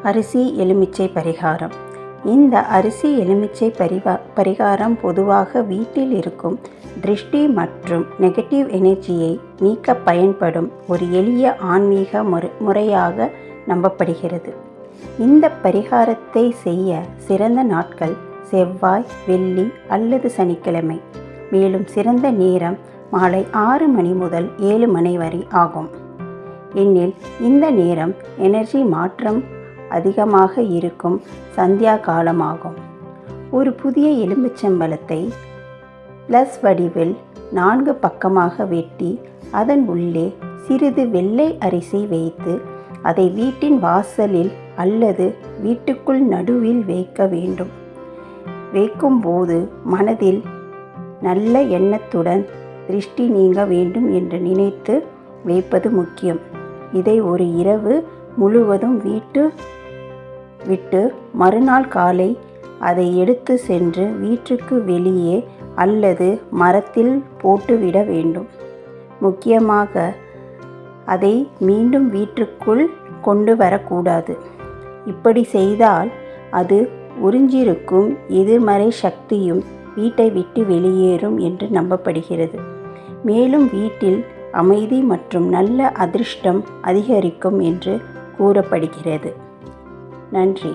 அரிசி எலுமிச்சை பரிகாரம். இந்த அரிசி எலுமிச்சை பரிகாரம் பொதுவாக வீட்டில் இருக்கும் திருஷ்டி மற்றும் நெகட்டிவ் எனர்ஜியை நீக்க பயன்படும் ஒரு எளிய ஆன்மீக முறையாக நம்பப்படுகிறது. இந்த பரிகாரத்தை செய்ய சிறந்த நாட்கள் செவ்வாய், வெள்ளி அல்லது சனிக்கிழமை. மேலும் சிறந்த நேரம் மாலை 6 மணி முதல் 7 மணி வரை ஆகும். எனில் இந்த நேரம் எனர்ஜி மாற்றம் அதிகமாக இருக்கும் சந்தியா காலமாகும். ஒரு புதிய எலுமிச்சம்பழத்தை ப்ளஸ் வடிவில் 4 பக்கமாக வெட்டி அதன் உள்ளே சிறிது வெள்ளை அரிசி வைத்து அதை வீட்டின் வாசலில் அல்லது வீட்டுக்குள் நடுவில் வைக்க வேண்டும். வைக்கும்போது மனதில் நல்ல எண்ணத்துடன் திருஷ்டி நீங்க வேண்டும் என்று நினைத்து வைப்பது முக்கியம். இதை ஒரு இரவு முழுவதும் விட்டு மறுநாள் காலை அதை எடுத்து சென்று வீட்டுக்கு வெளியே அல்லது மரத்தில் போட்டுவிட வேண்டும். முக்கியமாக அதை மீண்டும் வீட்டுக்குள் கொண்டு வரக்கூடாது. இப்படி செய்தால் அது உறிஞ்சிருக்கும் எதிர்மறை சக்தியும் வீட்டை விட்டு வெளியேறும் என்று நம்பப்படுகிறது. மேலும் வீட்டில் அமைதி மற்றும் நல்ல அதிர்ஷ்டம் அதிகரிக்கும் என்று கூறப்படுகிறது. நன்றி.